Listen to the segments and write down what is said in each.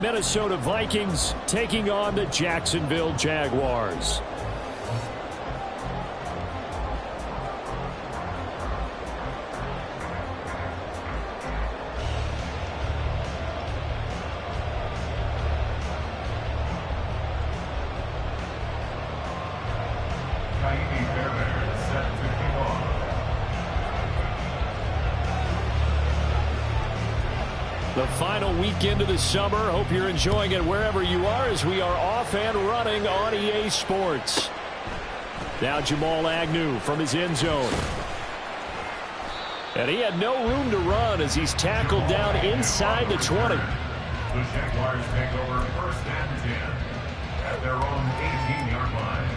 Minnesota Vikings taking on the Jacksonville Jaguars. The final weekend of the summer. Hope you're enjoying it wherever you are as we are off and running on EA Sports. Now Jamal Agnew from his end zone. And he had no room to run as he's tackled down inside the 20. The Jaguars take over first and 10 at their own 18-yard line.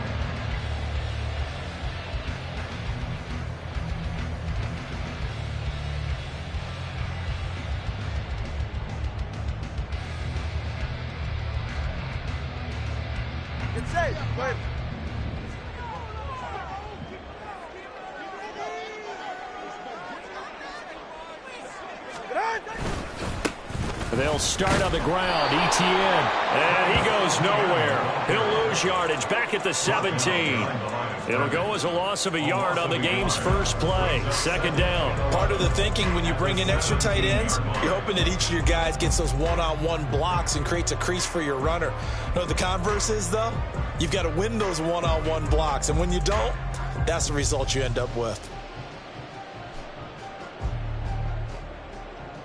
It's safe. Wait. They'll start on the ground. ETN. And he goes nowhere. He'll lose yardage back at the 17. It'll go as a loss of a yard on the game's first play. Second down. Part of the thinking when you bring in extra tight ends, you're hoping that each of your guys gets those one-on-one blocks and creates a crease for your runner. You know what the converse is, though? You've got to win those one-on-one blocks. And when you don't, that's the result you end up with.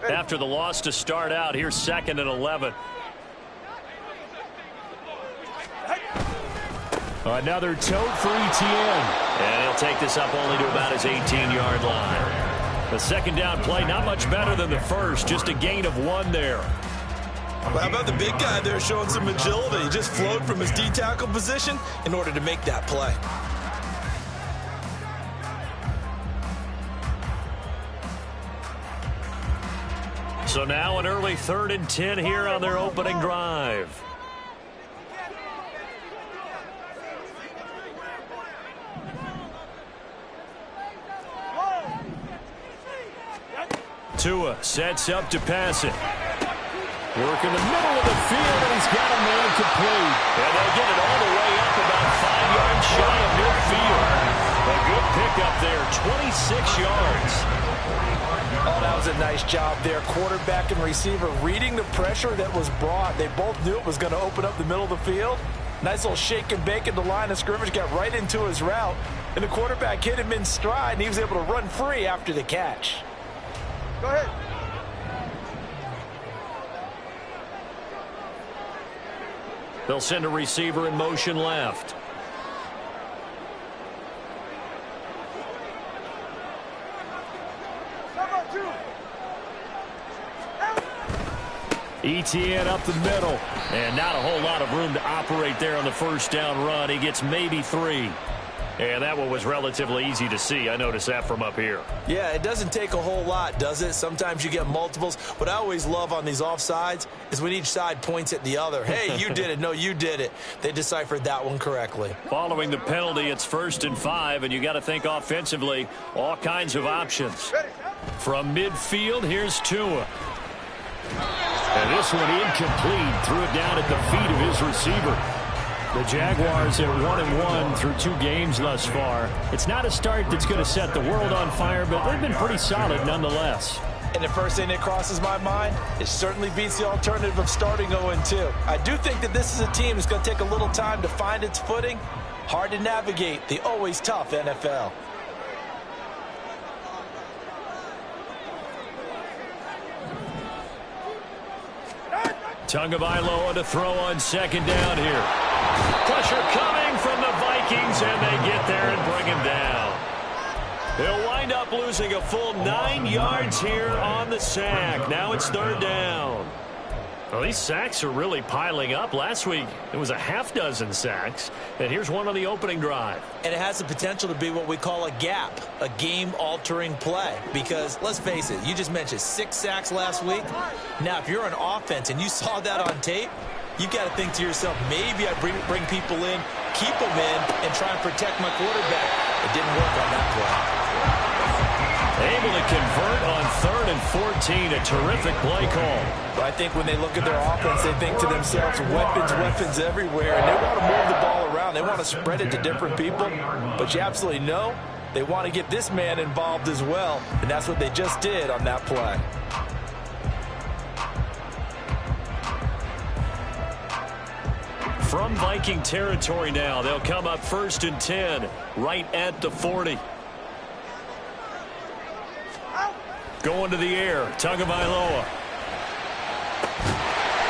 After the loss to start out, here's 2nd and 11. Another tote for ETN. And he'll take this up only to about his 18-yard line. The second down play, not much better than the first, just a gain of 1 there. Well, how about the big guy there showing some agility? He just flowed from his D-tackle position in order to make that play. So now an early 3rd and 10 here on their opening drive. Tua sets up to pass it. Work in the middle of the field, and he's got a man complete. And they'll get it all the way up about 5 yards shy of midfield. A good pickup there, 26 yards. Oh, that was a nice job there. Quarterback and receiver reading the pressure that was brought. They both knew it was going to open up the middle of the field. Nice little shake and bake at the line of scrimmage. Got right into his route. And the quarterback hit him in stride, and he was able to run free after the catch. Go ahead. They'll send a receiver in motion left. ETN up the middle. And not a whole lot of room to operate there on the first down run. He gets maybe 3. And that one was relatively easy to see. I noticed that from up here. Yeah, it doesn't take a whole lot, does it? Sometimes you get multiples. What I always love on these offsides is when each side points at the other. Hey, you did it. No, you did it. They deciphered that one correctly. Following the penalty, it's 1st and 5, and you got to think offensively, all kinds of options. From midfield, here's Tua. And this one incomplete. Threw it down at the feet of his receiver. The Jaguars at 1-1 through 2 games thus far. It's not a start that's going to set the world on fire, but they've been pretty solid nonetheless. And the first thing that crosses my mind, it certainly beats the alternative of starting 0-2. I do think that this is a team that's going to take a little time to find its footing. Hard to navigate the always tough NFL. Tagovailoa to throw on 2nd down here. Pressure coming from the Vikings, and they get there and bring him down. They'll wind up losing a full 9 yards here on the sack. Now it's 3rd down. Well, these sacks are really piling up. Last week, it was a half-dozen sacks. And here's one on the opening drive. And it has the potential to be what we call a gap, a game-altering play. Because, let's face it, you just mentioned 6 sacks last week. Now, if you're an offense and you saw that on tape, you've got to think to yourself, maybe I bring people in, keep them in, and try and protect my quarterback. It didn't work on that play. Able to convert on 3rd and 14, a terrific play call. But I think when they look at their offense, they think to themselves, weapons, weapons everywhere, and they want to move the ball around. They want to spread it to different people, but you absolutely know they want to get this man involved as well, and that's what they just did on that play. From Viking territory now, they'll come up 1st and 10, right at the 40. Going to the air, Tagovailoa.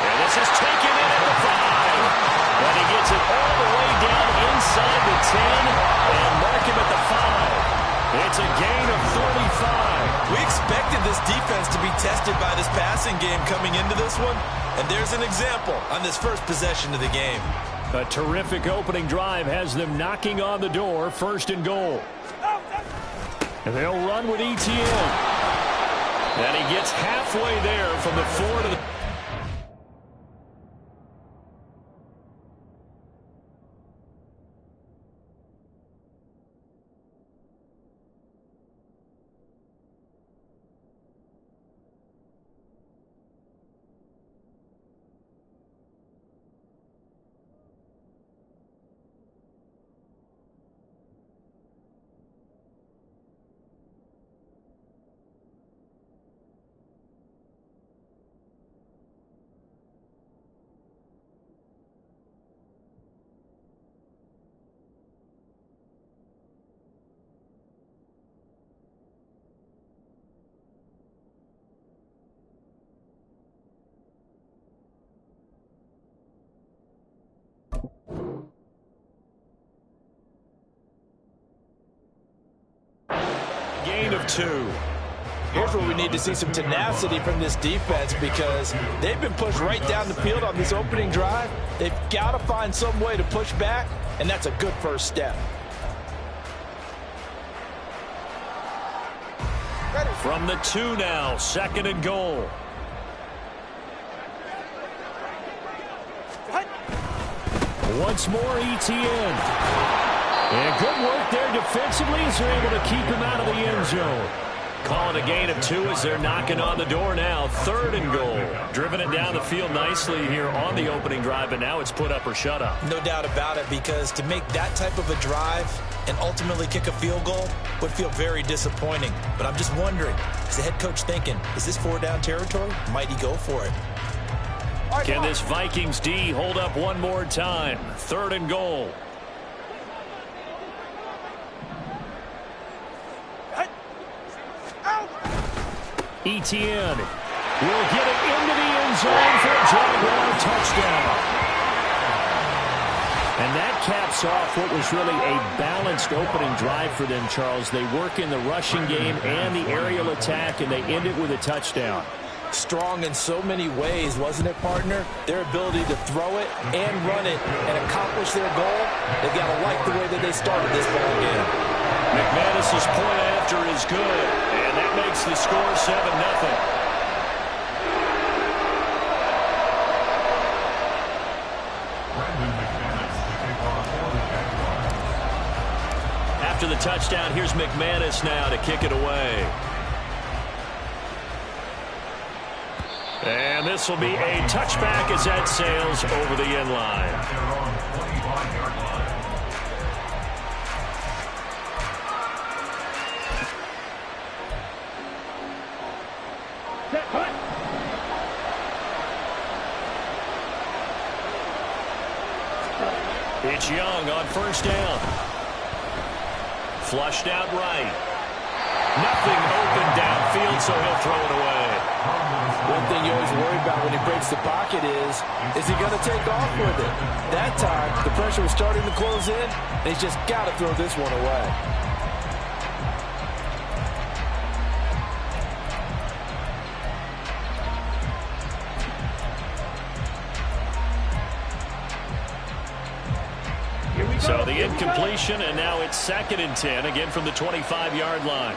And this is taken in at the 5. And he gets it all the way down inside the 10 and mark him at the 5. It's a gain of 35. We expected this defense to be tested by this passing game coming into this one, and there's an example on this first possession of the game. A terrific opening drive has them knocking on the door, 1st and goal. And they'll run with ETN. And he gets halfway there from the 4 to the... Gain of 2. Here's where we need to see some tenacity from this defense, because they've been pushed right down the field on this opening drive. They've got to find some way to push back, and that's a good first step. From the 2 now, 2nd and goal. Once more, ETN. And good work there defensively as they're able to keep him out of the end zone. Calling a gain of 2 as they're knocking on the door now. 3rd and goal. Driven it down the field nicely here on the opening drive, and now it's put up or shut up. No doubt about it, because to make that type of a drive and ultimately kick a field goal would feel very disappointing. But I'm just wondering, is the head coach thinking, is this 4-down territory? Might he go for it? Can this Vikings D hold up one more time? 3rd and goal. ETN will get it into the end zone for a Jaguar touchdown. And that caps off what was really a balanced opening drive for them, Charles. They work in the rushing game and the aerial attack, and they end it with a touchdown. Strong in so many ways, wasn't it, partner? Their ability to throw it and run it and accomplish their goal, they've got to like the way that they started this ball game. McManus's point after is good, and that makes the score 7-0. After the touchdown, here's McManus now to kick it away. And this will be a touchback as that sails over the end line. It's Young on 1st down. Flushed out right. Nothing open downfield, so he'll throw it away. One thing you always worry about when he breaks the pocket is he going to take off with it? That time, the pressure was starting to close in, and he's just got to throw this one away. So the incompletion, and now it's 2nd and 10, again from the 25-yard line.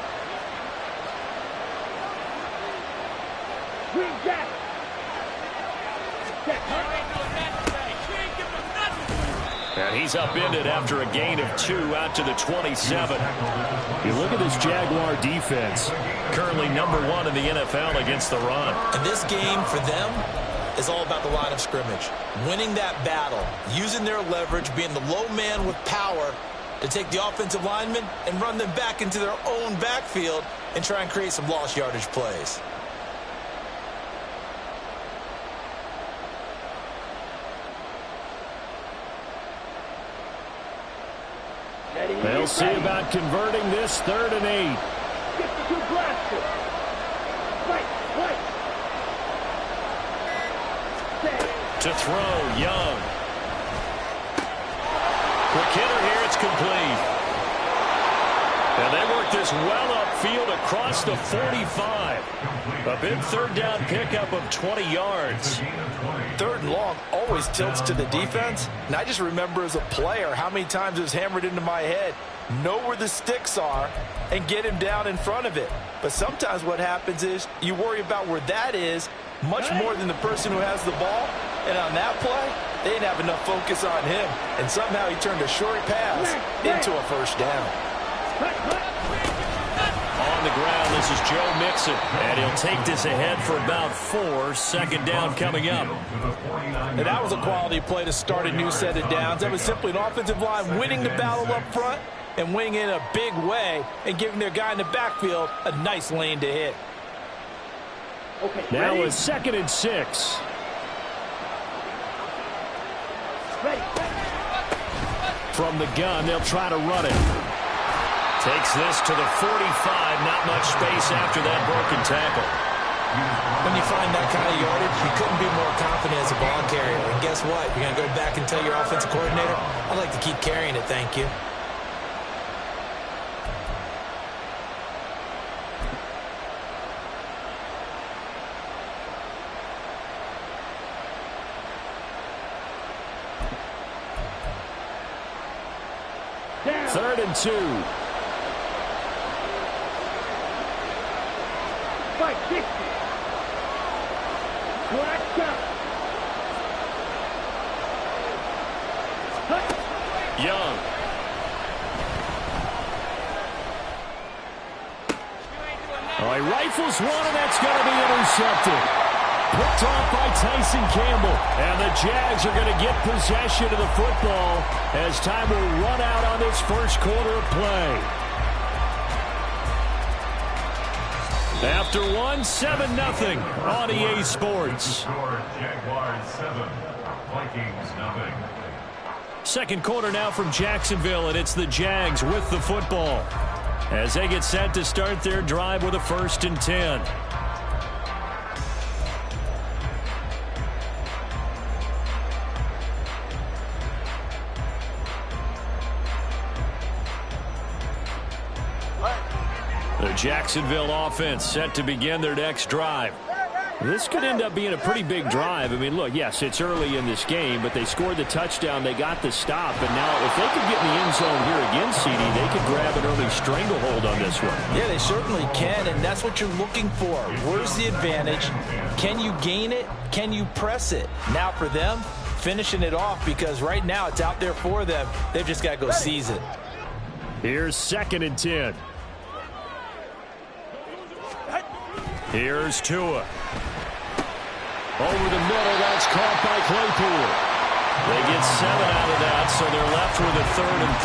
And he's upended after a gain of 2 out to the 27. You look at this Jaguar defense. Currently #1 in the NFL against the run. And this game for them is all about the line of scrimmage. Winning that battle, using their leverage, being the low man with power to take the offensive linemen and run them back into their own backfield and try and create some lost yardage plays. They'll see about converting this 3rd and 8. To throw, Young. Quick hitter here, it's complete. And they work this well upfield across the 45. A big 3rd down pickup of 20 yards. 3rd and long always tilts to the defense. And I just remember as a player how many times it was hammered into my head. Know where the sticks are and get him down in front of it. But sometimes what happens is you worry about where that is much more than the person who has the ball. And on that play, they didn't have enough focus on him. And somehow he turned a short pass into a 1st down. On the ground, this is Joe Mixon. And he'll take this ahead for about 4. 2nd down coming up. And that was a quality play to start a new set of downs. That was simply an offensive line winning the battle up front and winning in a big way and giving their guy in the backfield a nice lane to hit. Now it's 2nd and 6. From the gun, they'll try to run it. Takes this to the 45. Not much space after that broken tackle. When you find that kind of yardage, you couldn't be more confident as a ball carrier. And guess what? You're going to go back and tell your offensive coordinator, I'd like to keep carrying it, thank you. Third and 2. Young. Oh, he rifles one, and that's going to be intercepted. Picked off by Tyson Campbell. And the Jags are going to get possession of the football as time will run out on this 1st quarter of play. After 7-0 on EA Sports. Jaguars 7, Vikings 0. 2nd quarter now from Jacksonville, and it's the Jags with the football as they get set to start their drive with a 1st and 10. The Jacksonville offense set to begin their next drive. This could end up being a pretty big drive. I mean, look, yes, it's early in this game, but they scored the touchdown. They got the stop. And now if they could get in the end zone here again, CD, they could grab an early stranglehold on this one. Yeah, they certainly can, and that's what you're looking for. Where's the advantage? Can you gain it? Can you press it? Now for them, finishing it off, because right now it's out there for them. They've just got to go seize it. Here's 2nd and 10. Here's Tua. Over the middle, that's caught by Claypool. They get 7 out of that, so they're left with a 3rd and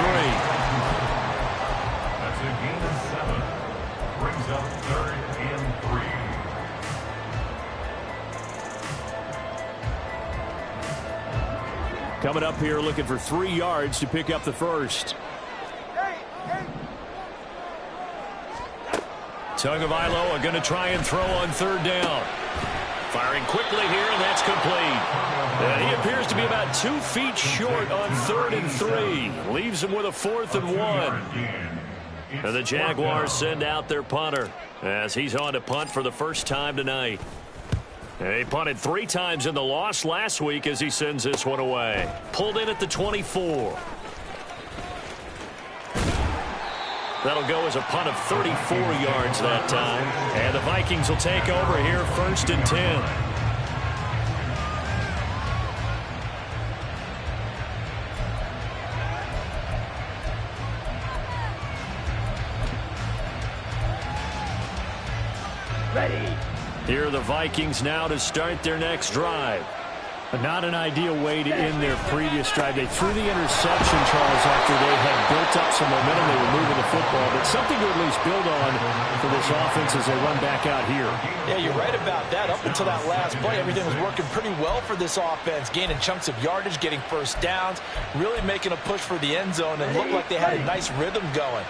3. Coming up here looking for 3 yards to pick up the 1st. Tagovailoa going to try and throw on 3rd down. Firing quickly here, and that's complete. And he appears to be about 2 feet short on 3rd and 3. Leaves him with a 4th and 1. And the Jaguars send out their punter as he's on to punt for the first time tonight. And he punted 3 times in the loss last week as he sends this one away. Pulled in at the 24. That'll go as a punt of 34 yards that time. And the Vikings will take over here 1st and 10. Here are the Vikings now to start their next drive. Not an ideal way to end their previous drive. They threw the interception, Charles, after they had built up some momentum. They were moving the football, but something to at least build on for this offense as they run back out here. Yeah, you're right about that. Up until that last play, everything was working pretty well for this offense, gaining chunks of yardage, getting first downs, really making a push for the end zone, and looked like they had a nice rhythm going.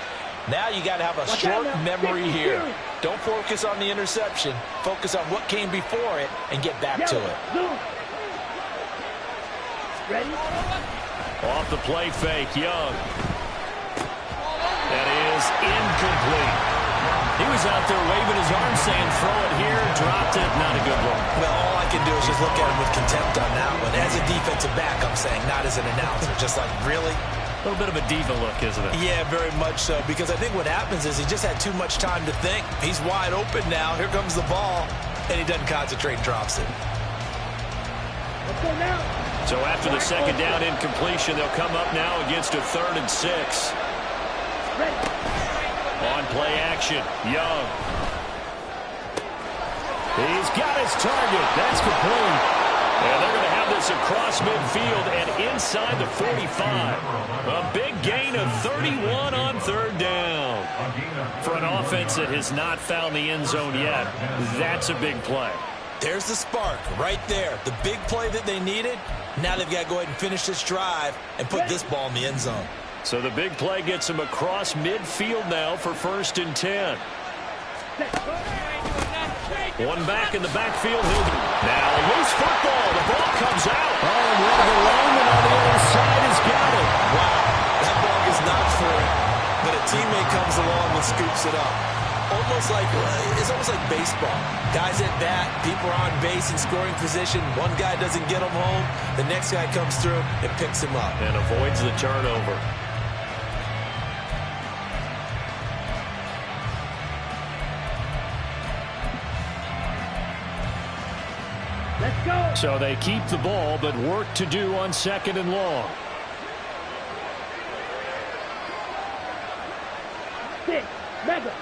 Now you got to have a short memory here. Don't focus on the interception. Focus on what came before it and get back to it. Ready? Off the play fake, Young. That is incomplete. He was out there waving his arm saying, throw it here, dropped it, not a good look. Well, all I can do is just look at him with contempt on that one. As a defensive back, I'm saying, not as an announcer. Just like, really? A little bit of a diva look, isn't it? Yeah, very much so, because I think what happens is he just had too much time to think. He's wide open now. Here comes the ball, and he doesn't concentrate and drops it. Let's go now. So after the second down incompletion, they'll come up now against a 3rd and 6. Ready. On play action, Young. He's got his target. That's complete. And they're going to have this across midfield and inside the 45. A big gain of 31 on 3rd down. For an offense that has not found the end zone yet, that's a big play. There's the spark right there. The big play that they needed. Now they've got to go ahead and finish this drive and put this ball in the end zone. So the big play gets them across midfield now for 1st and 10. One back in the backfield. Now a loose football. The ball comes out. Oh, and Robert Longman on the other side has got it. Wow, that ball is not free. But a teammate comes along and scoops it up. It's almost like baseball. Guys at bat, people are on base in scoring position. One guy doesn't get him home. The next guy comes through and picks him up. And avoids the turnover. Let's go. So they keep the ball, but work to do on 2nd and long. 6, mega.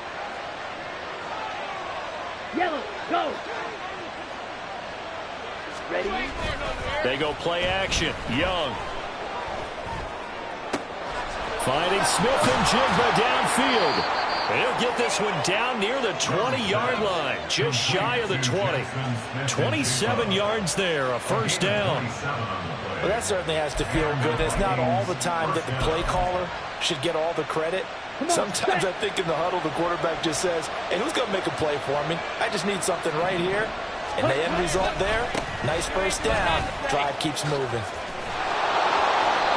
Yellow, go. Ready? They go play action. Young. Finding Smith and Jigba downfield. And he'll get this one down near the 20-yard line, just shy of the 20. 27 yards there, a 1st down. Well, that certainly has to feel good. It's not all the time that the play caller should get all the credit. Sometimes I think in the huddle, the quarterback just says, hey, who's going to make a play for me? I just need something right here. And the end result there, nice 1st down. Drive keeps moving.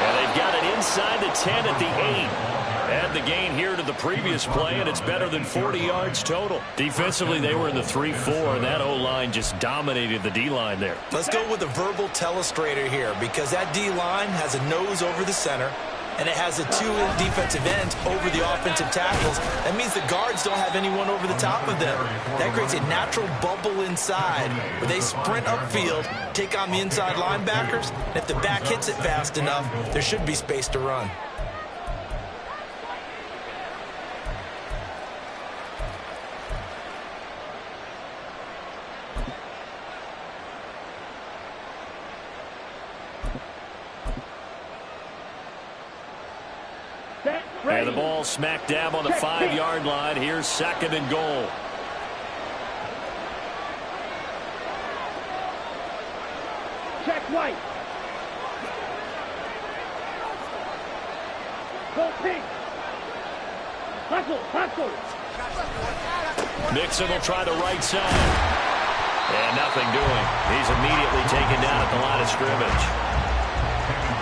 And they've got it inside the 10 at the 8. Add the gain here to the previous play, and it's better than 40 yards total. Defensively, they were in the 3-4, and that O-line just dominated the D-line there. Let's go with a verbal telestrator here, because that D-line has a nose over the center, and it has a 2 defensive ends over the offensive tackles. That means the guards don't have anyone over the top of them. That creates a natural bubble inside where they sprint upfield, take on the inside linebackers, and if the back hits it fast enough, there should be space to run. And the ball smack dab on the 5-yard line. Here's 2nd and goal. Check white. Go pink. Hustle. Mixon will try the right side. And nothing doing. He's immediately taken down at the line of scrimmage.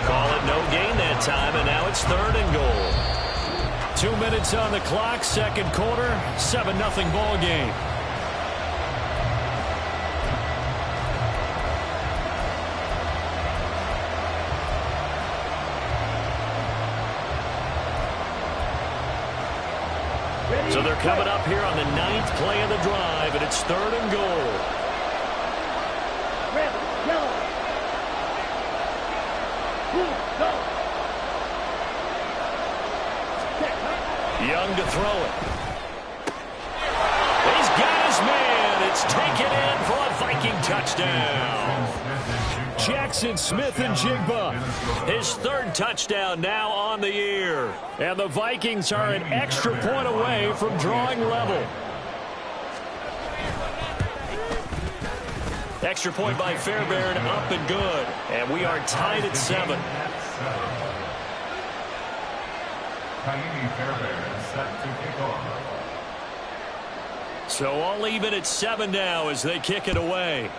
Call it no gain that time, and now it's 3rd and goal. 2 minutes on the clock, 2nd quarter, 7-0 ball game. So they're coming up here on the 9th play of the drive, and it's 3rd and goal. Red, yellow. Blue, go. Check, Young to throw it. He's got his man. It's It's taken in for a Viking touchdown. Jackson Smith-Njigba. His third touchdown now on the year. And the Vikings are an extra point away from drawing level. Extra point by Fairbairn, up and good. And we are tied at 7. Set to kick off. So all even at 7 now as they kick it away.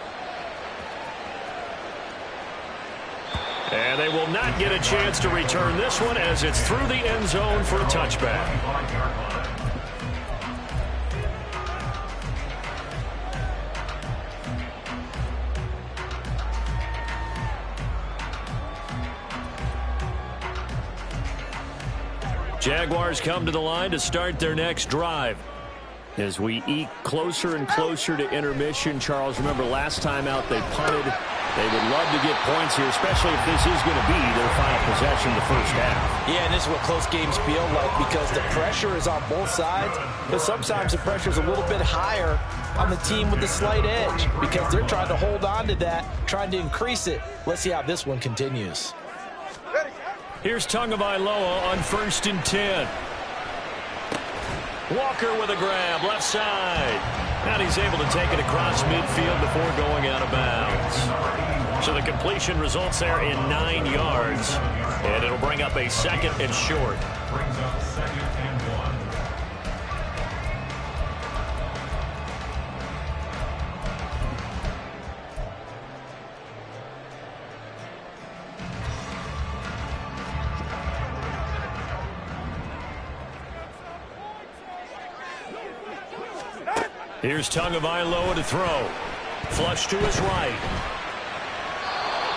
And they will not get a chance to return this one as it's through the end zone for a touchback. Jaguars come to the line to start their next drive. As we eke closer and closer to intermission, Charles, remember last time out they punted. They would love to get points here, especially if this is going to be their final possession the first half. Yeah, and this is what close games feel like because the pressure is on both sides, but sometimes the pressure is a little bit higher on the team with the slight edge because they're trying to hold on to that, trying to increase it. Let's see how this one continues. Here's Tagovailoa on 1st and 10. Walker with a grab, left side. And he's able to take it across midfield before going out of bounds. So the completion results there in 9 yards. And it'll bring up a 2nd and short. Brings up 2nd and 1. Here's Tagovailoa to throw. Flush to his right.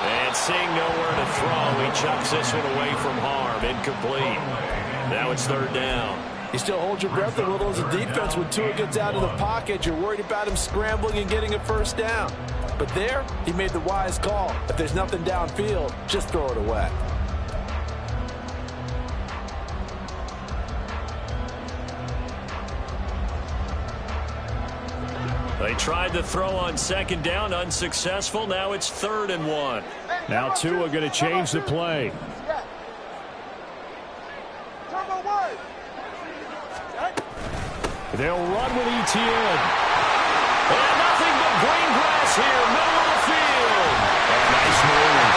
And seeing nowhere to throw, he chucks this one away from harm. Incomplete. Now it's 3rd down. You still hold your breath a little as a defense when Tua gets out of the pocket. You're worried about him scrambling and getting a first down. But there, he made the wise call. If there's nothing downfield, just throw it away. They tried to throw on 2nd down, unsuccessful. Now it's 3rd and 1. Now Tua going to change the play. They'll run with ETN. And nothing but green grass here, middle of the field. And nice move.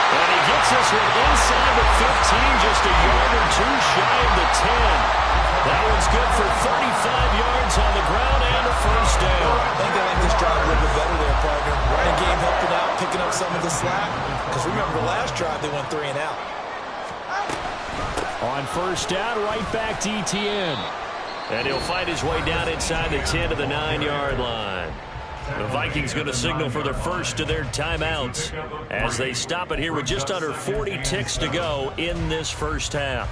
And he gets this one inside the 15, just a yard or 2 shy of the 10. That one's good for 35 yards on the ground and a first down. I think they like this drive a little bit better there, partner. Running game helping out, picking up some of the slack. Because remember, the last drive they went 3 and out. On 1st down, right back to ETN. And he'll fight his way down inside the 10 to the 9-yard line. The Vikings going to signal for their first of their timeouts as they stop it here with just under 40 ticks to go in this first half.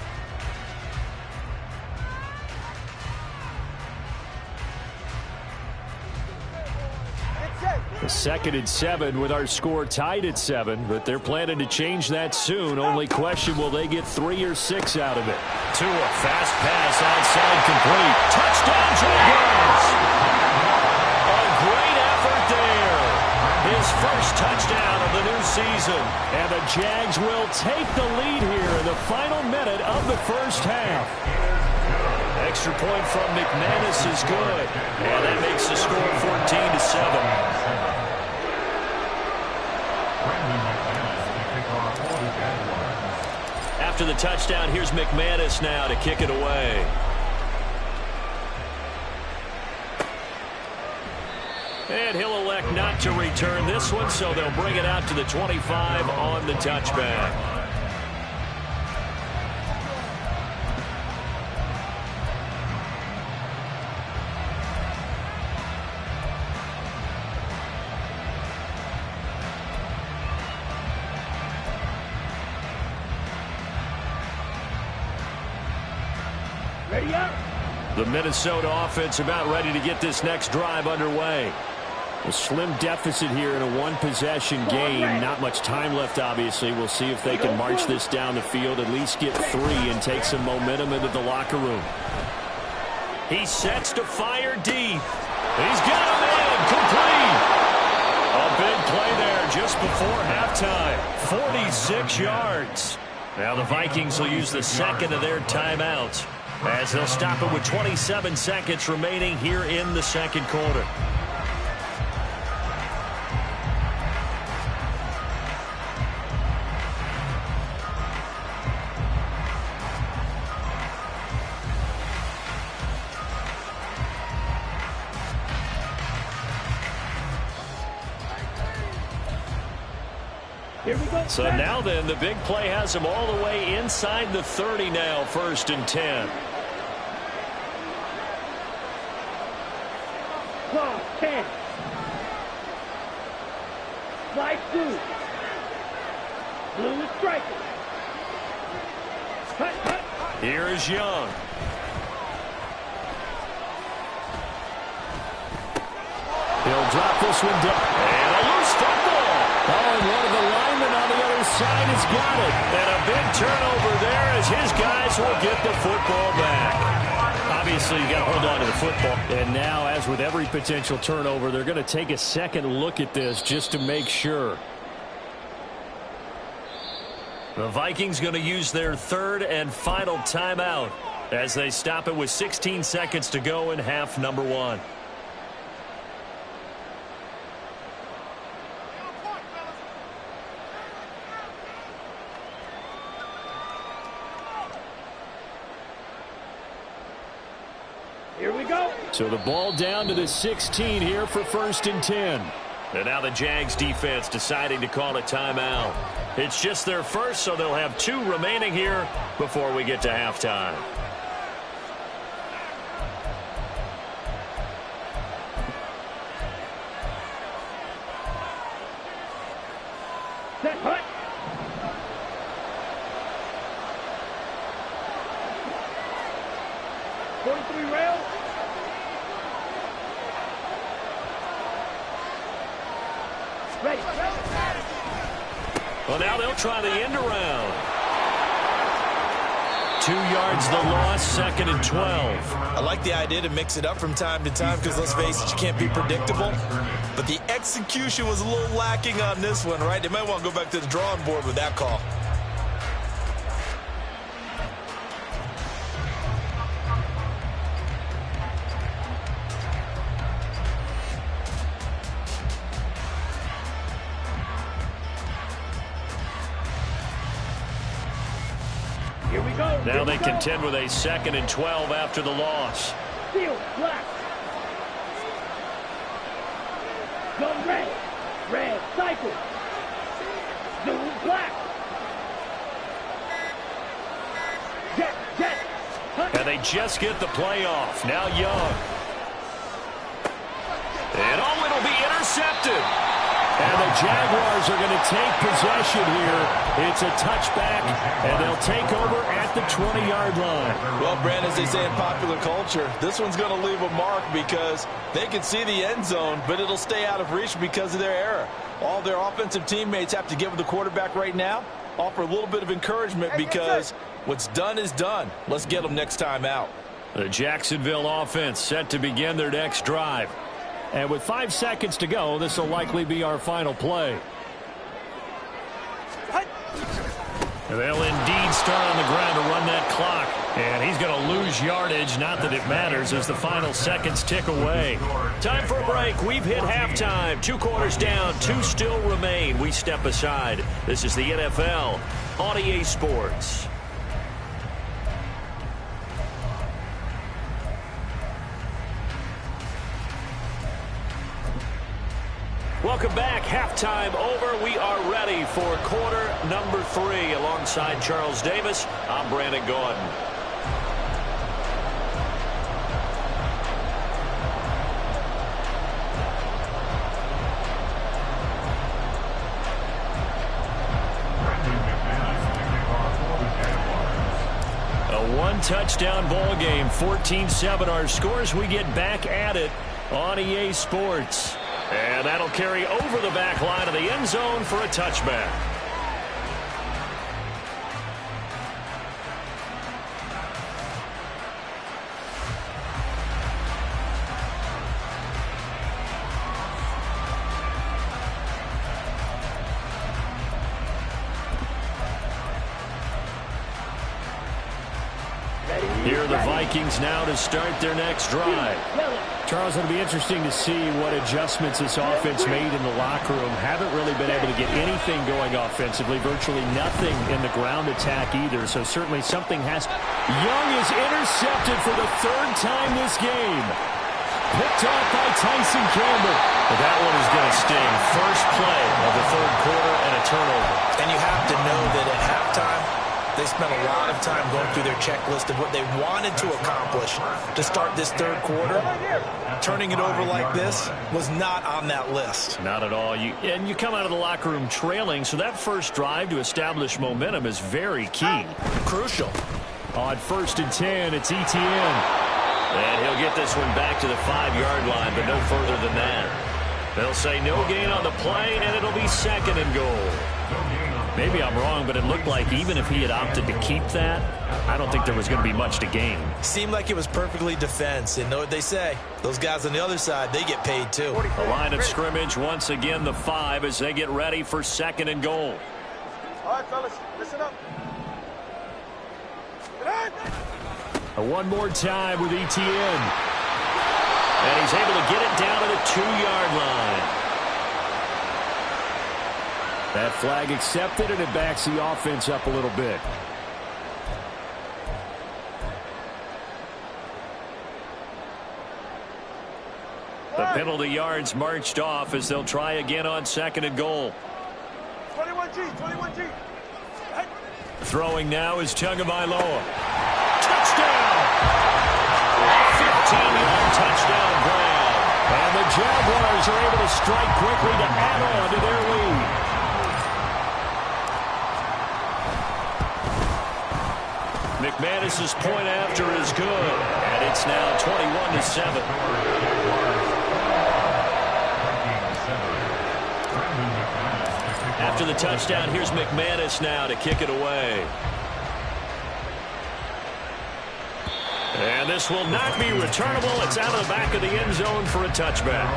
The 2nd and 7 with our score tied at 7, but they're planning to change that soon. Only question, will they get 3 or 6 out of it? Tua, fast pass outside, complete. Touchdown, Jaguars! A great effort there. His first touchdown of the new season. And the Jags will take the lead here in the final minute of the first half. Extra point from McManus is good. And that makes the score 14-7. After the touchdown, here's McManus now to kick it away. And he'll elect not to return this one, so they'll bring it out to the 25 on the touchback. Ready up. The Minnesota offense about ready to get this next drive underway. A slim deficit here in a one-possession game. Not much time left, obviously. We'll see if they can march this down the field, at least get 3 and take some momentum into the locker room. He sets to fire deep. He's got him in. just before halftime. 46 yards. Now the Vikings will use the second of their timeouts as they'll stop it with 27 seconds remaining here in the second quarter. So now then, the big play has them all the way inside the 30 now, 1st and 10. 10. Slide through. Blue striker. Cut, cut. Here's Young. He'll drop this one down. And a loose football. Oh, and one of the linemen on the other side has got it. And a big turnover there as his guys will get the football back. Obviously, you got to hold on to the football. And now, as with every potential turnover, they're going to take a second look at this just to make sure. The Vikings going to use their third and final timeout as they stop it with 16 seconds to go in half number 1. Here we go. So the ball down to the 16 here for 1st and 10. And now the Jags defense deciding to call a timeout. It's just their first, so they'll have 2 remaining here before we get to halftime. Set, hut. Rail. Ready. Well, now they'll try the end around. 2 yards the loss, 2nd and 12. I like the idea to mix it up from time to time because, let's face it, you can't be predictable. But the execution was a little lacking on this one, right? They might want to go back to the drawing board with that call. Here we go. Now they contend with a 2nd and 12 after the loss. Field black. Go red. Red cycle. Zoom black. Jet, jet. And they just get the play off. Now Young. And oh, it'll be intercepted. And the Jaguars are going to take possession here. It's a touchback, and they'll take over at the 20-yard line. Well, Brand, as they say in popular culture, this one's going to leave a mark because they can see the end zone, but it'll stay out of reach because of their error. All their offensive teammates have to give the quarterback right now, offer a little bit of encouragement because what's done is done. Let's get them next time out. The Jacksonville offense set to begin their next drive. And with 5 seconds to go, this will likely be our final play. They'll indeed start on the ground to run that clock. And he's going to lose yardage. Not that it matters as the final seconds tick away. Time for a break. We've hit halftime. 2 quarters down. 2 still remain. We step aside. This is the NFL on EA Sports. Welcome back. Halftime over. We are ready for quarter number 3. Alongside Charles Davis, I'm Brandon Gordon. A 1-touchdown ball game. 14-7 our scores. We get back at it on EA Sports. And that'll carry over the back line of the end zone for a touchback. Here are the Vikings now to start their next drive. Charles, it'll be interesting to see what adjustments this offense made in the locker room. Haven't really been able to get anything going offensively, virtually nothing in the ground attack either, so certainly something has. Young is intercepted for the third time this game. Picked off by Tyson Campbell. But that one is going to sting. First play of the third quarter and a turnover. And you have to know that at halftime, they spent a lot of time going through their checklist of what they wanted to accomplish to start this third quarter. Turning it over like this was not on that list. Not at all. And you come out of the locker room trailing, so that first drive to establish momentum is very key. Crucial. On 1st and 10, it's ETN. And he'll get this one back to the 5-yard line, but no further than that. They'll say no gain on the play, and it'll be 2nd and goal. Maybe I'm wrong, but it looked like even if he had opted to keep that, I don't think there was going to be much to gain. Seemed like it was perfectly defense. And know what they say? Those guys on the other side, they get paid too. The line of scrimmage, once again, the 5 as they get ready for 2nd and goal. All right, fellas, listen up. One more time with ETN. And he's able to get it down to the 2-yard line. That flag accepted, and it backs the offense up a little bit. The penalty yards marched off as they'll try again on 2nd and goal. 21G. Throwing now is Tagovailoa. Touchdown! 15-yard touchdown grab. And the Jaguars are able to strike quickly to add on to their lead. McManus's point after is good, and it's now 21-7. After the touchdown, here's McManus now to kick it away. And this will not be returnable. It's out of the back of the end zone for a touchback.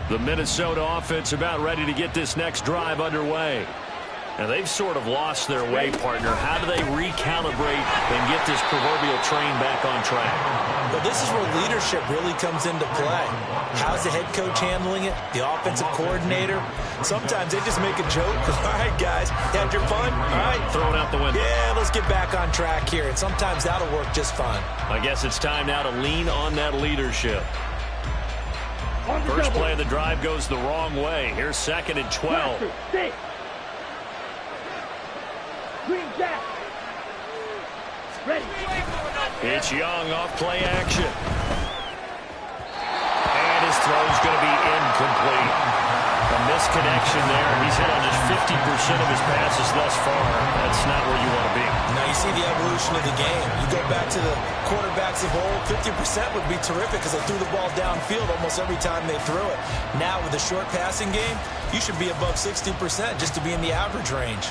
The Minnesota offense about ready to get this next drive underway. And they've sort of lost their way, partner. How do they recalibrate and get this proverbial train back on track? Well, this is where leadership really comes into play. How's the head coach handling it? The offensive coordinator? Sometimes they just make a joke. All right, guys, had your fun? All right. Throw it out the window. Yeah, let's get back on track here. And sometimes that'll work just fine. I guess it's time now to lean on that leadership. First play of the drive goes the wrong way. Here's 2nd and 12. Green jack. Ready. It's Young off play action. And his throw's going to be incomplete. A misconnection there. He's hit on just 50% of his passes thus far. That's not where you want to be. Now you see the evolution of the game. You go back to the quarterbacks of old, 50% would be terrific because they threw the ball downfield almost every time they threw it. Now with the short passing game, you should be above 60% just to be in the average range.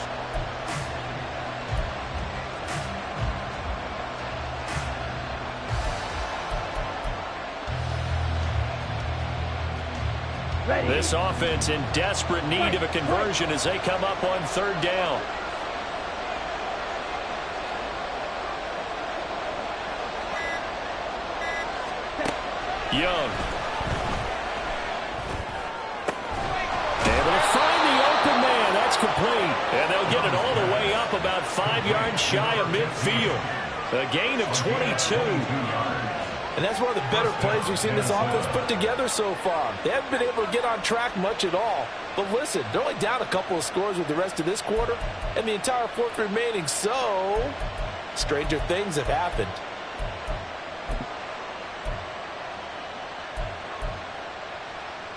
This offense in desperate need of a conversion as they come up on 3rd down. Young. Able to find the open man. That's complete. And they'll get it all the way up about 5 yards shy of midfield. A gain of 22. And that's one of the better plays we've seen this offense put together so far. They haven't been able to get on track much at all. But listen, they're only down a couple of scores with the rest of this quarter and the entire 4th remaining. So, stranger things have happened.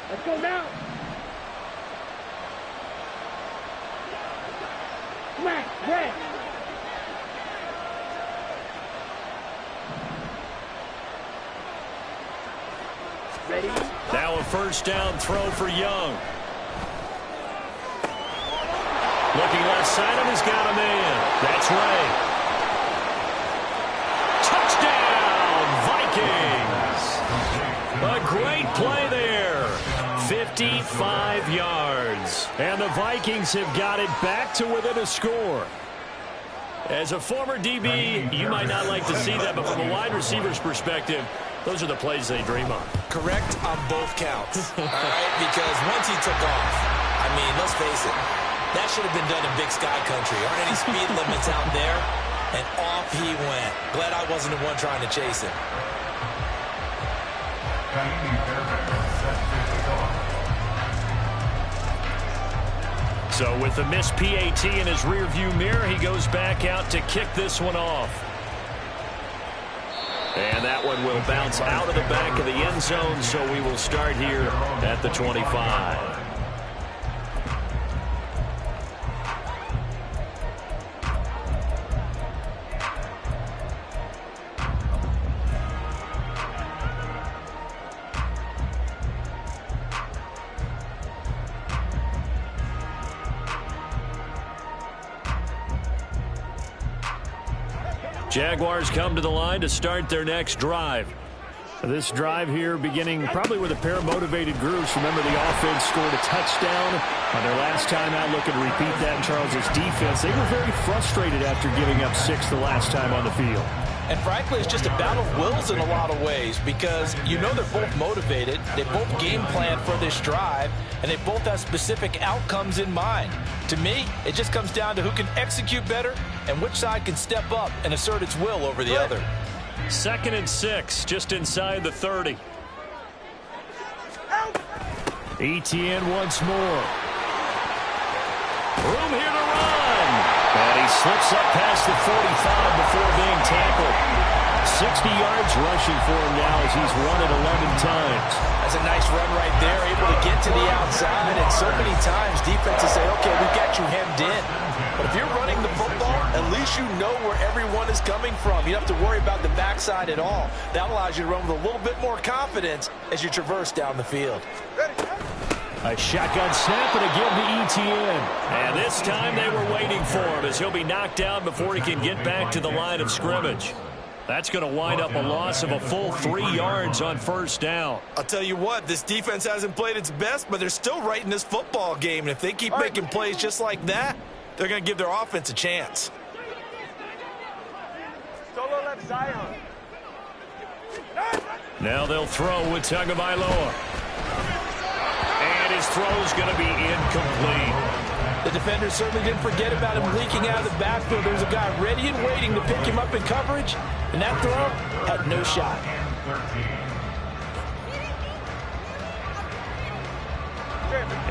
Let's go now. Smack, red. Ready? Now a first down throw for Young. Looking left side, and he's got a man. That's Ray. Touchdown, Vikings. A great play there. 55 yards. And the Vikings have got it back to within a score. As a former DB, you might not like to see that, but from a wide receiver's perspective, those are the plays they dream of. Correct on both counts. All right, because once he took off, I mean, let's face it, that should have been done in Big Sky Country. Aren't any speed limits out there? And off he went. Glad I wasn't the one trying to chase him. So with the missed PAT in his rearview mirror, he goes back out to kick this one off. And that one will bounce out of the back of the end zone, so we will start here at the 25. Jaguars come to the line to start their next drive. This drive here beginning probably with a pair of motivated groups. Remember, the offense scored a touchdown on their last time out. Looking to repeat that in Charles's defense. They were very frustrated after giving up 6 the last time on the field. And frankly, it's just a battle of wills in a lot of ways because you know they're both motivated. They both game plan for this drive, and they both have specific outcomes in mind. To me, it just comes down to who can execute better and which side can step up and assert its will over the other. 2nd and 6, just inside the 30. Etienne once more. Room here to run. And he slips up past the 45 before being tackled. 60 yards rushing for him now as he's run it 11 times. That's a nice run right there, able to get to the outside. And so many times defenses say, okay, we've got you hemmed in. But if you're running the football, at least you know where everyone is coming from. You don't have to worry about the backside at all. That allows you to run with a little bit more confidence as you traverse down the field. A shotgun snap and a give to Etienne. And this time they were waiting for him as he'll be knocked down before he can get back to the line of scrimmage. That's going to wind up a loss of a full 3 yards on first down. I'll tell you what, this defense hasn't played its best, but they're still right in this football game. And if they keep making plays just like that, they're going to give their offense a chance. Solo left Zion. Now they'll throw with Tagovailoa. And his throw's going to be incomplete. The defender certainly didn't forget about him leaking out of the backfield. There was a guy ready and waiting to pick him up in coverage, and that throw had no shot.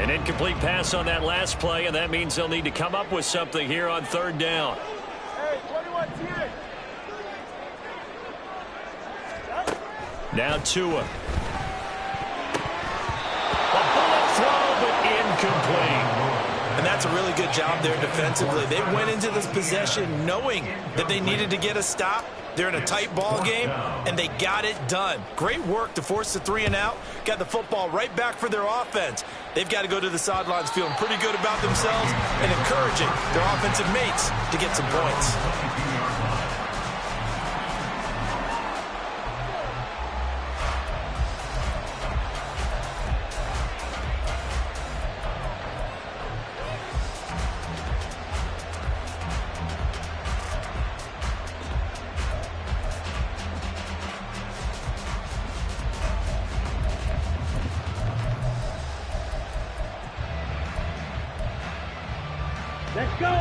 An incomplete pass on that last play, and that means they'll need to come up with something here on 3rd down. Hey, 21 10. Now Tua. A bullet throw, but incomplete. And that's a really good job there defensively. They went into this possession knowing that they needed to get a stop. They're in a tight ball game, and they got it done. Great work to force the 3 and out. Got the football right back for their offense. They've got to go to the sidelines feeling pretty good about themselves and encouraging their offensive mates to get some points.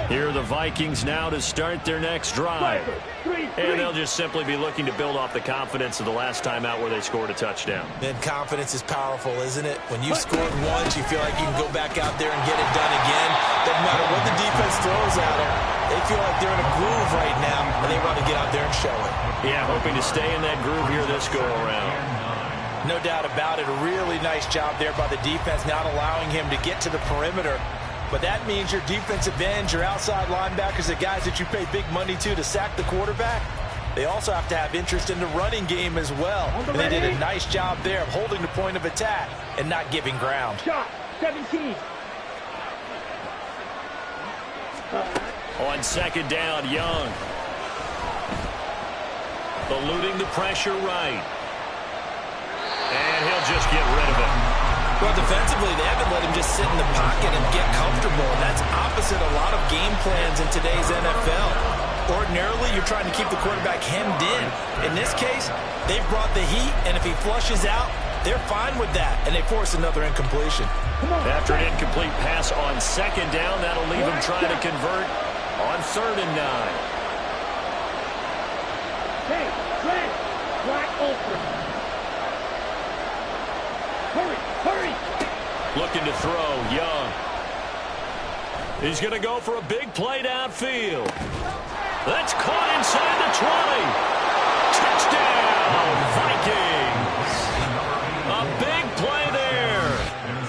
Here are the Vikings now to start their next drive. And they'll just simply be looking to build off the confidence of the last time out where they scored a touchdown. And confidence is powerful, isn't it? When you've scored once, you feel like you can go back out there and get it done again. Doesn't matter what the defense throws at them. They feel like they're in a groove right now, and they want to get out there and show it. Yeah, hoping to stay in that groove here this go-around. No doubt about it. A really nice job there by the defense, not allowing him to get to the perimeter. But that means your defensive ends, your outside linebackers, the guys that you pay big money to sack the quarterback, they also have to have interest in the running game as well. And they did a nice job there of holding the point of attack and not giving ground. Shot, 17. On second down, Young. Eluding the pressure right. And he'll just get rid of it. Well, defensively, they haven't let him just sit in the pocket and get comfortable, and that's opposite a lot of game plans in today's NFL. Ordinarily, you're trying to keep the quarterback hemmed in. In this case, they've brought the heat, and if he flushes out, they're fine with that, and they force another incompletion. After an incomplete pass on second down, that'll leave him trying to convert on 3rd and 9. Hey, Fred, flat open. Hurry, hurry. Looking to throw, Young. He's going to go for a big play downfield. That's caught inside the 20. Touchdown, Vikings. A big play there.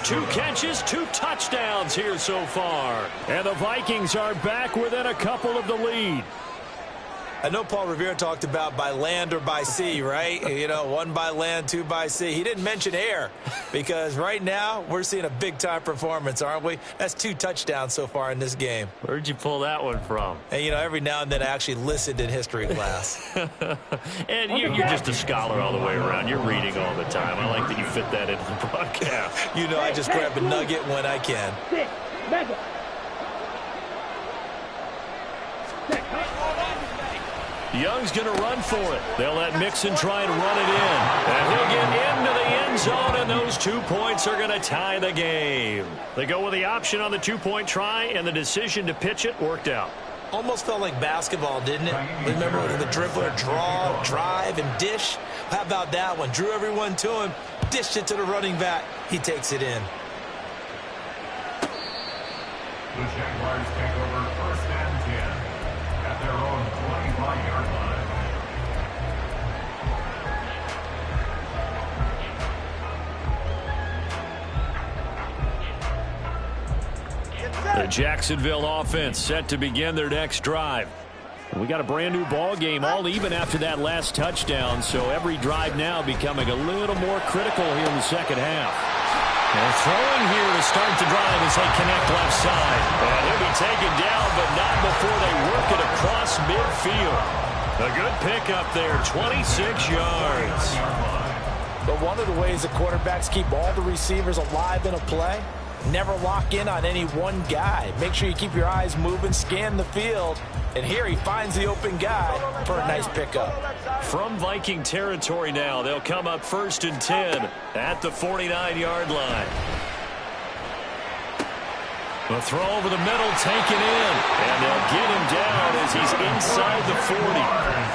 2 catches, 2 touchdowns here so far. And the Vikings are back within a couple of the lead. I know Paul Revere talked about by land or by sea, right? You know, 1 by land, 2 by sea. He didn't mention air because right now we're seeing a big-time performance, aren't we? That's 2 touchdowns so far in this game. Where'd you pull that one from? And, you know, every now and then I actually listened in history class. And you're just a scholar all the way around. You're reading all the time. I like that you fit that into the broadcast. You know, I just grab a nugget when I can. Six, mega. Young's going to run for it. They'll let Mixon try and run it in. And he'll get into the end zone, and those 2 points are going to tie the game. They go with the option on the 2-point try, and the decision to pitch it worked out. Almost felt like basketball, didn't it? Remember the dribbler, draw, drive, and dish? How about that one? Drew everyone to him, dished it to the running back. He takes it in. The Jaguars take over 1st and 10 at their own 25-yard line. The Jacksonville offense set to begin their next drive. We got a brand new ball game, all even after that last touchdown, so every drive now becoming a little more critical here in the second half. And throwing here to start the drive as they connect left side. And he'll be taken down, but not before they work it across midfield. A good pickup there, 26 yards. But one of the ways the quarterbacks keep all the receivers alive in a play, never lock in on any one guy. Make sure you keep your eyes moving, scan the field. And here he finds the open guy for a nice pickup. From Viking territory now, they'll come up 1st and 10 at the 49-yard line. The throw over the middle, taken in. And they'll get him down as he's inside the 40.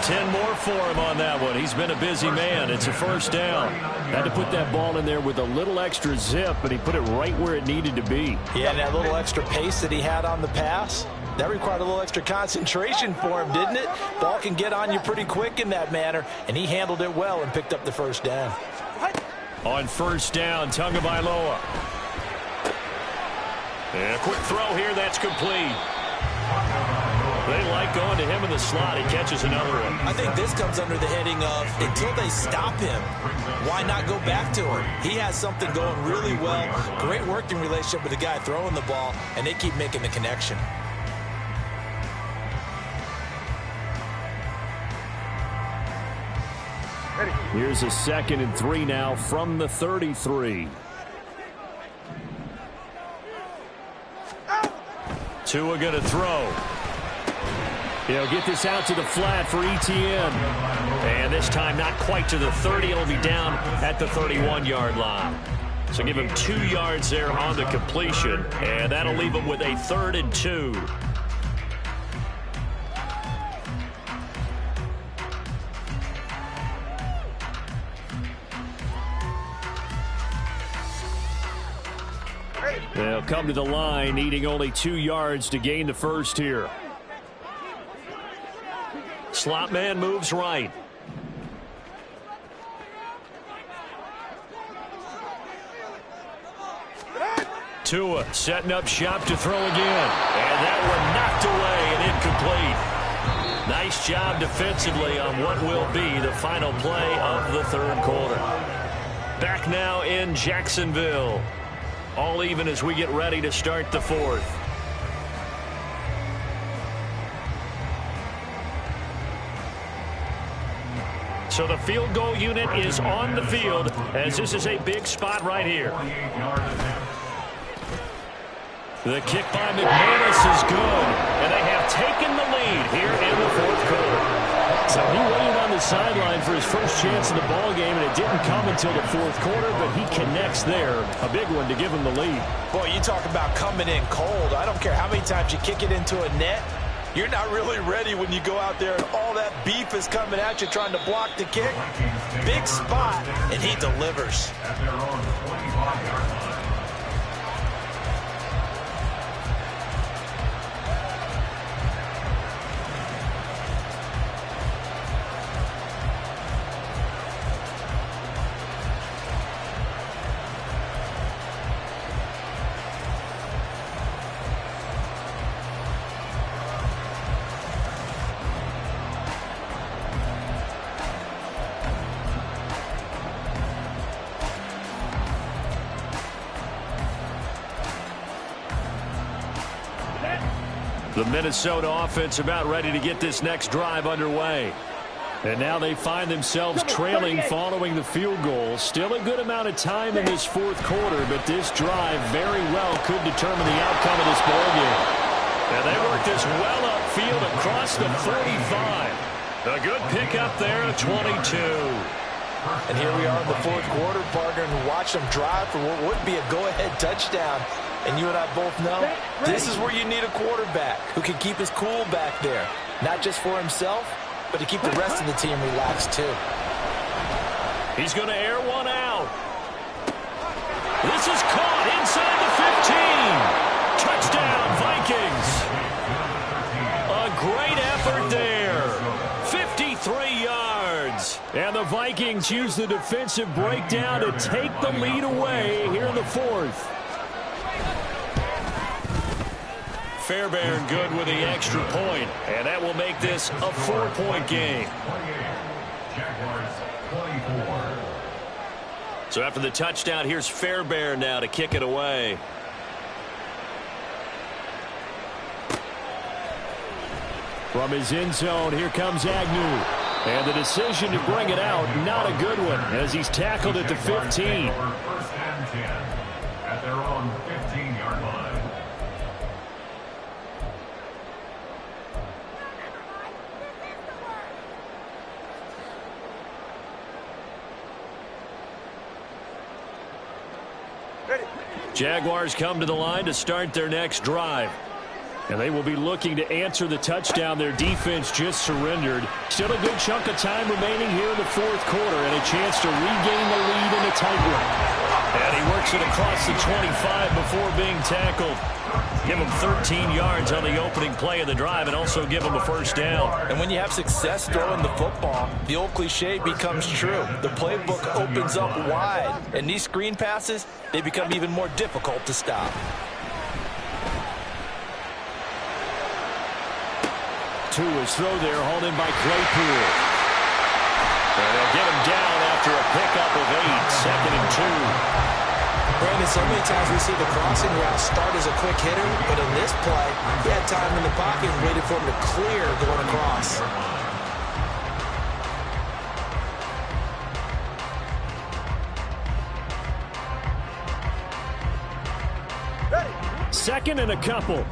10 more for him on that one. He's been a busy man. It's a 1st down. Had to put that ball in there with a little extra zip, but he put it right where it needed to be. Yeah, and that little extra pace that he had on the pass, that required a little extra concentration for him, didn't it? Ball can get on you pretty quick in that manner, and he handled it well and picked up the 1st down. On 1st down, Tagovailoa. And a quick throw here, that's complete. They like going to him in the slot. He catches another one. I think this comes under the heading of until they stop him, why not go back to him? He has something going really well. Great working relationship with the guy throwing the ball, and they keep making the connection. Here's a 2nd and 3 now from the 33. Tua going to throw. He'll get this out to the flat for Etienne. And this time not quite to the 30. It'll be down at the 31-yard line. So give him 2 yards there on the completion. And that'll leave him with a 3rd and 2. They'll come to the line, needing only 2 yards to gain the 1st here. Slot man moves right. Tua setting up shop to throw again. And that one knocked away and incomplete. Nice job defensively on what will be the final play of the third quarter. Back now in Jacksonville. All even as we get ready to start the fourth. So the field goal unit is on the field as this is a big spot right here. The kick by McManus is good, and they have taken the lead here in the fourth quarter. So he waited on the sideline for his first chance in the ball game, and it didn't come until the fourth quarter, but he connects there. A big one to give him the lead. Boy, you talk about coming in cold. I don't care how many times you kick it into a net. You're not really ready when you go out there and all that beef is coming at you trying to block the kick. Big spot, and he delivers. At their own 25-yard line. The Minnesota offense about ready to get this next drive underway. And now they find themselves trailing following the field goal. Still a good amount of time in this fourth quarter, but this drive very well could determine the outcome of this ballgame. And they work this well upfield across the 45. A good pickup there at 22. And here we are in the fourth quarter, partner, and watch them drive for what would be a go-ahead touchdown. And you and I both know this is where you need a quarterback who can keep his cool back there. Not just for himself, but to keep the rest of the team relaxed too. He's going to air one out. This is caught inside the 15. Touchdown, Vikings. A great effort there. 53 yards. And the Vikings use the defensive breakdown to take the lead away here in the fourth. Fairbairn good with the extra point, and that will make this a 4-point game. So after the touchdown, here's Fairbairn now to kick it away. From his end zone, here comes Agnew. And the decision to bring it out, not a good one, as he's tackled at the 15. First and 10 at their own 15-yard line. Jaguars come to the line to start their next drive. And they will be looking to answer the touchdown their defense just surrendered. Still a good chunk of time remaining here in the fourth quarter and a chance to regain the lead in a tight one. And he works it across the 25 before being tackled. Give him 13 yards on the opening play of the drive and also give him a first down. And when you have success throwing the football, the old cliche becomes true. The playbook opens up wide. And these screen passes, they become even more difficult to stop. Tua's throw there, hauled in by Claypool. And they'll get him down after a pickup of 8, second and 2. Brandon, so many times we see the crossing route start as a quick hitter, but in this play, he had time in the pocket and waited for him to clear going across. Second and a couple.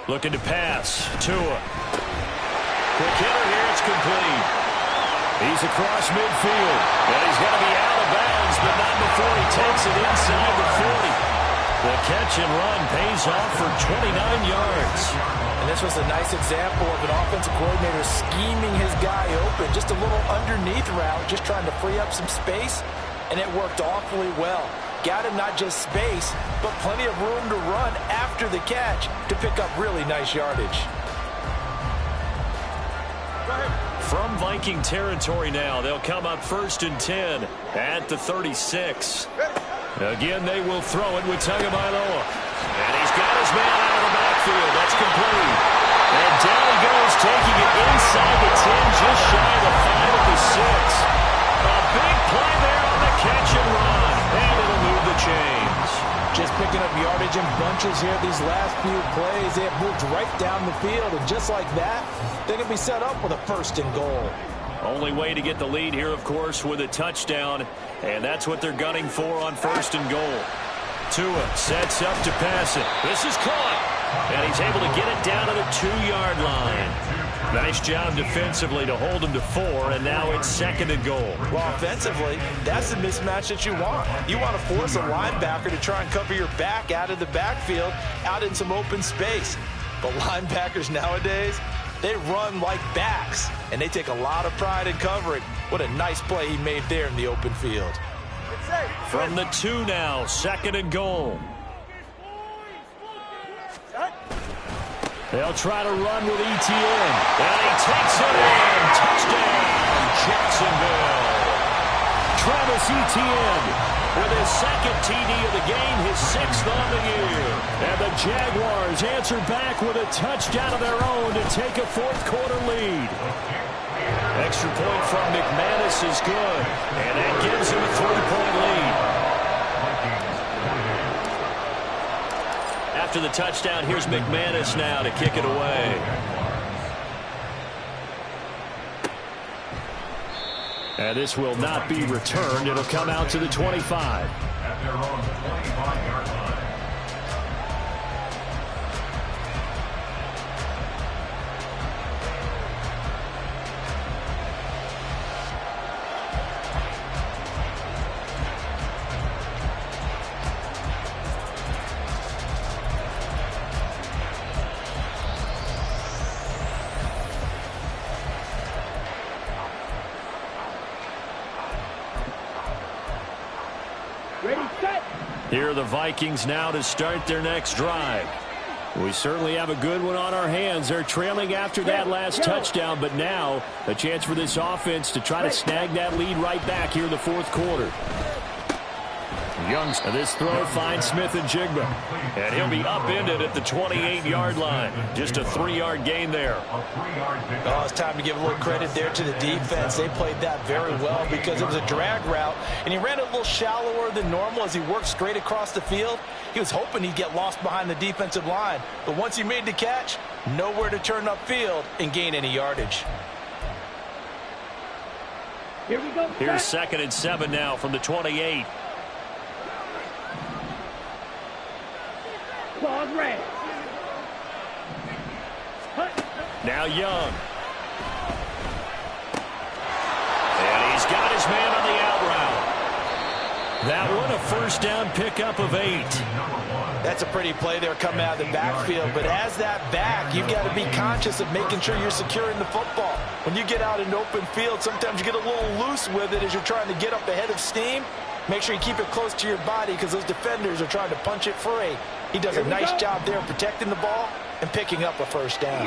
Looking to pass. Tua. Quick hitter here. It's complete. He's across midfield. And he's going to be out of bounds, but not before he takes it inside the 40. The catch and run pays off for 29 yards. And this was a nice example of an offensive coordinator scheming his guy open. Just a little underneath route, just trying to free up some space. And it worked awfully well. Got him not just space, but plenty of room to run after the catch to pick up really nice yardage. From Viking territory now, they'll come up 1st and 10 at the 36. Again, they will throw it with Tagovailoa. And he's got his man out of the backfield. That's complete. And down he goes, taking it inside the 10, just shy of the 5 at the 6. A big play there on the catch and run. And it'll move the chains. Just picking up yardage in bunches here these last few plays. They have moved right down the field. And just like that, they can be set up with a 1st and goal. Only way to get the lead here, of course, with a touchdown. And that's what they're gunning for on 1st and goal. Tua sets up to pass it. This is caught. And he's able to get it down to the 2-yard line. Nice job defensively to hold him to 4, and now it's 2nd and goal. Well, offensively, that's the mismatch that you want. You want to force a linebacker to try and cover your back out of the backfield, out in some open space. But linebackers nowadays, they run like backs, and they take a lot of pride in covering. What a nice play he made there in the open field. From the 2 now, 2nd and goal. They'll try to run with Etienne. And he takes it in. Touchdown, Jacksonville. Travis Etienne with his 2nd TD of the game, his 6th on the year. And the Jaguars answer back with a touchdown of their own to take a 4th quarter lead. Extra point from McManus is good. And that gives him a 3-point lead. After the touchdown, here's McManus now to kick it away. And this will not be returned. It'll come out to the 25. At their own 25-yard line. Here are the Vikings now to start their next drive. We certainly have a good one on our hands. They're trailing after that last touchdown, but now a chance for this offense to try to snag that lead right back here in the 4th quarter. Young, this throw finds Smith-Njigba, and he'll be upended at the 28-yard line. Just a 3-yard gain there. Oh, it's time to give a little credit there to the defense. They played that very well because it was a drag route, and he ran it a little shallower than normal as he worked straight across the field. He was hoping he'd get lost behind the defensive line, but once he made the catch, nowhere to turn upfield and gain any yardage. Here we go. Here's 2nd and 7 now from the 28. Claws red. Now Young. And he's got his man on the out route. That one a 1st down pickup of 8. That's a pretty play there coming out of the backfield, but as that back, you've got to be conscious of making sure you're securing the football. When you get out in open field, sometimes you get a little loose with it as you're trying to get up ahead of steam. Make sure you keep it close to your body because those defenders are trying to punch it free. He does a nice job there protecting the ball and picking up a 1st down.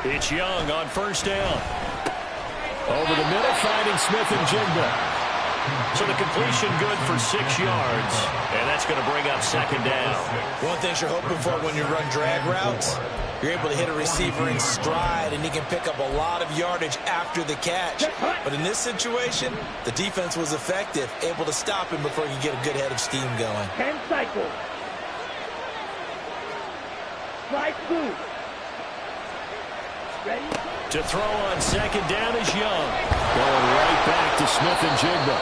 It's Young on 1st down. Over the middle, finding Smith-Njigba. So the completion good for 6 yards, and that's going to bring up 2nd down. One thing you're hoping for when you run drag routes, you're able to hit a receiver in stride, and he can pick up a lot of yardage after the catch. But in this situation, the defense was effective, able to stop him before he could get a good head of steam going. 10 cycles. Slide through. Ready? To throw on 2nd down is Young. Going right back to Smith-Njigba.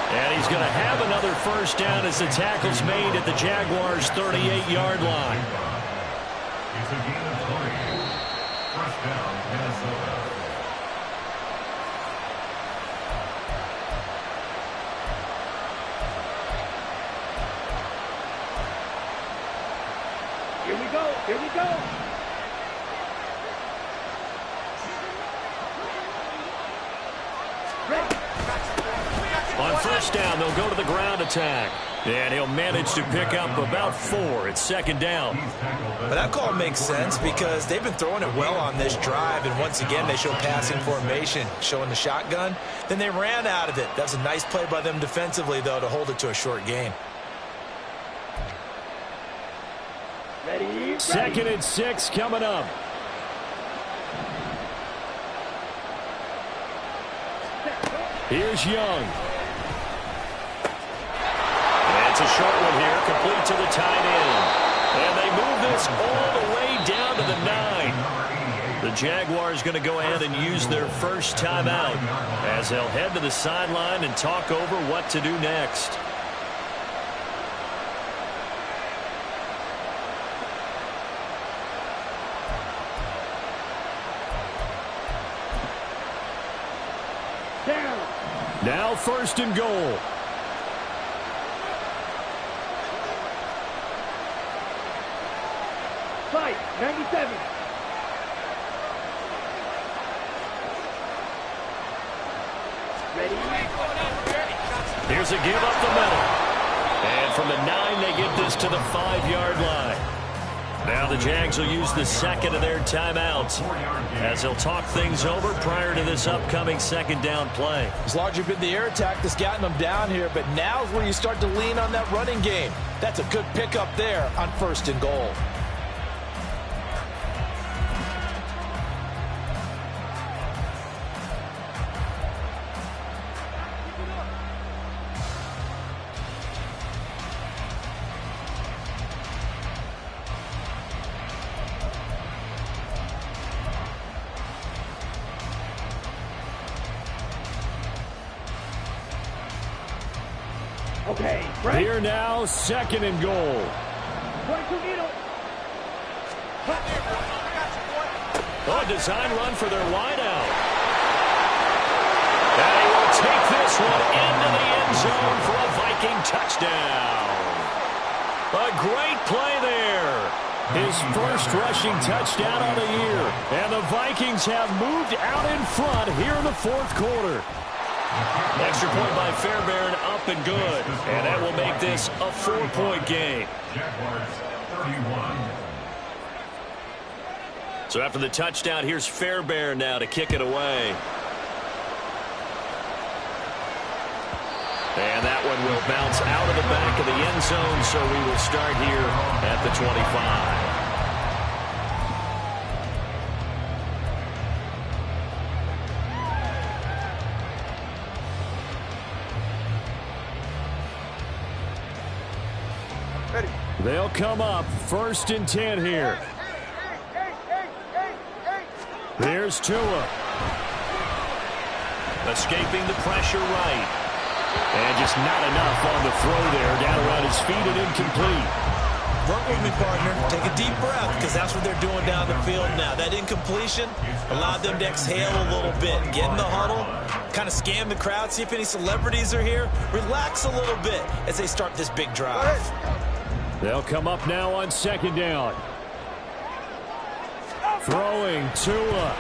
And he's going to have another 1st down as the tackle's made at the Jaguars' 38-yard line. It's a gain of 3. 1st down, Minnesota. Here we go. Here we go. On 1st down, they'll go to the ground attack. And he'll manage to pick up about 4 at 2nd down. But that call makes sense because they've been throwing it well on this drive, and once again they show passing formation, showing the shotgun. Then they ran out of it. That's a nice play by them defensively, though, to hold it to a short gain. Ready. 2nd and 6 coming up. Here's Young. And it's a short one here, complete to the tight end. And they move this all the way down to the 9. The Jaguars going to go ahead and use their first timeout as they'll head to the sideline and talk over what to do next. Now 1st and goal. Fight, 97. Ready. Here's a give up the middle. And from the 9, they get this to the 5-yard line. Now the Jags will use the 2nd of their timeouts as they'll talk things over prior to this upcoming 2nd down play. It's largely been the air attack that's gotten them down here, but now's where you start to lean on that running game. That's a good pickup there on 1st and goal. Okay, right. Here now, 2nd and goal. 22 needle. Oh, design run for their wideout. And he will take this one into the end zone for a Viking touchdown. A great play there. His first rushing touchdown on the year. And the Vikings have moved out in front here in the 4th quarter. Extra point by Fairbairn, up and good. And that will make this a 4-point game. Jaguars 31. So after the touchdown, here's Fairbairn now to kick it away. And that one will bounce out of the back of the end zone, so we will start here at the 25. They'll come up 1st and 10 here. There's Tua. Escaping the pressure right. And just not enough on the throw there. Down around his feet and incomplete. Work with me, partner. Take a deep breath, because that's what they're doing down the field now. That incompletion allowed them to exhale a little bit, get in the huddle, kind of scan the crowd, see if any celebrities are here. Relax a little bit as they start this big drive. They'll come up now on 2nd down. Throwing Tua.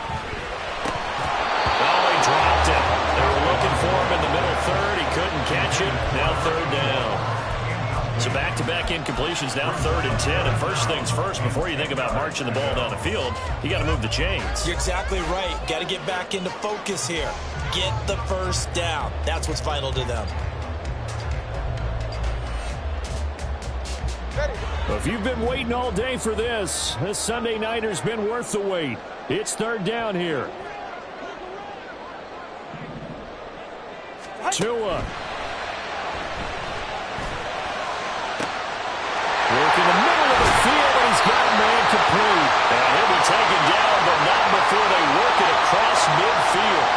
Oh, he dropped it. They were looking for him in the middle 3rd. He couldn't catch it. Now 3rd down. So back-to-back incompletions, now 3rd and 10. And first things first, before you think about marching the ball down the field, you got to move the chains. You're exactly right. Got to get back into focus here. Get the first down. That's what's vital to them. If you've been waiting all day for this Sunday nighter's been worth the wait. It's 3rd down here. Tua. Working the middle of the field, and he's got man complete. And he'll be taken down, but not before they work it across midfield.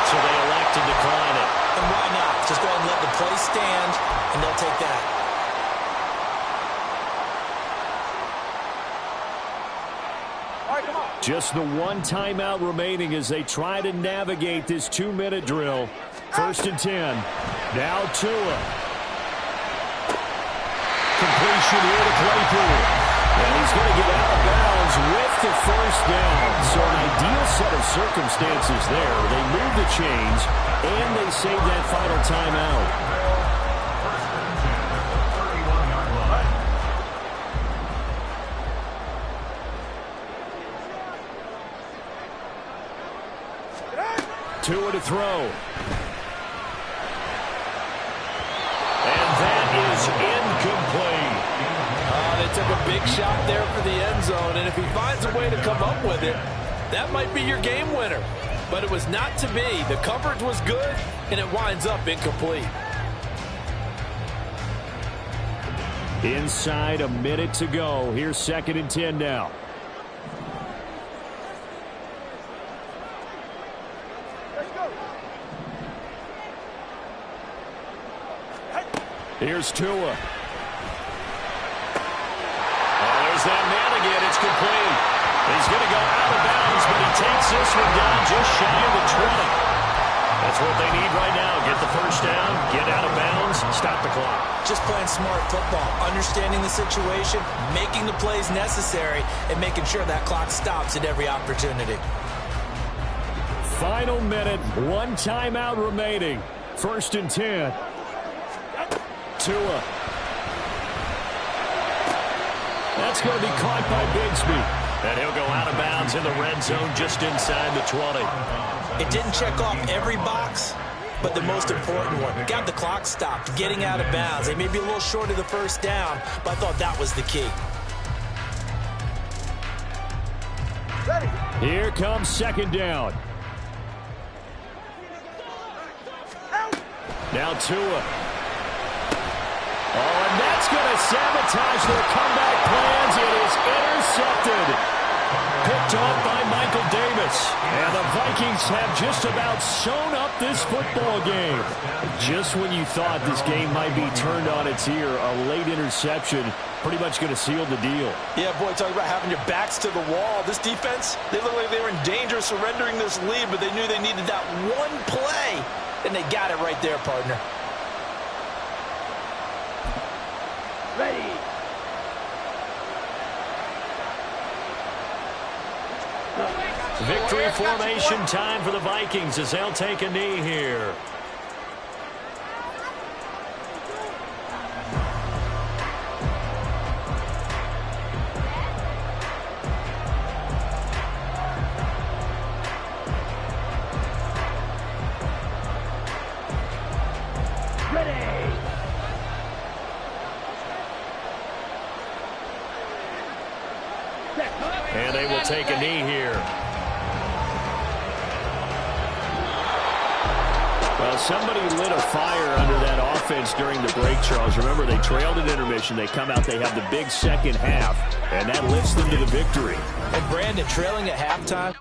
So they elect to decline it. And why not? Just go ahead and let the play stand, and they'll take that. Just the one timeout remaining as they try to navigate this 2-minute drill. 1st and 10. Now Tua. Completion here to Claypool. And he's going to get out of bounds with the first down. So an ideal set of circumstances there. They move the chains, and they save that final timeout. Tua to throw. And that is incomplete. They took a big shot there for the end zone, and if he finds a way to come up with it, that might be your game winner. But it was not to be. The coverage was good, and it winds up incomplete. Inside a minute to go. Here's 2nd and 10 now. Here's Tua. Oh, there's that man again. It's complete. He's going to go out of bounds, but he takes this one down just shy of the 20. That's what they need right now. Get the first down, get out of bounds, stop the clock. Just playing smart football, understanding the situation, making the plays necessary, and making sure that clock stops at every opportunity. Final minute, 1 timeout remaining. 1st and 10. Tua. That's going to be caught by Bigsby. And he'll go out of bounds in the red zone just inside the 20. It didn't check off every box, but the most important one. Got the clock stopped, getting out of bounds. They may be a little short of the first down, but I thought that was the key. Here comes 2nd down. Now Tua. Oh, and that's going to sabotage their comeback plans. It is intercepted. Picked off by Michael Davis. And the Vikings have just about sewn up this football game. Just when you thought this game might be turned on its ear, a late interception pretty much going to seal the deal. Yeah, boy, talking about having your backs to the wall. This defense, they look like they were in danger of surrendering this lead, but they knew they needed that one play, and they got it right there, partner. Ready. Victory formation time for the Vikings as they'll take a knee here. And they will take a knee here. Well, somebody lit a fire under that offense during the break, Charles. Remember, they trailed at intermission. They come out, they have the big second half, and that lifts them to the victory. And Brandon, trailing at halftime,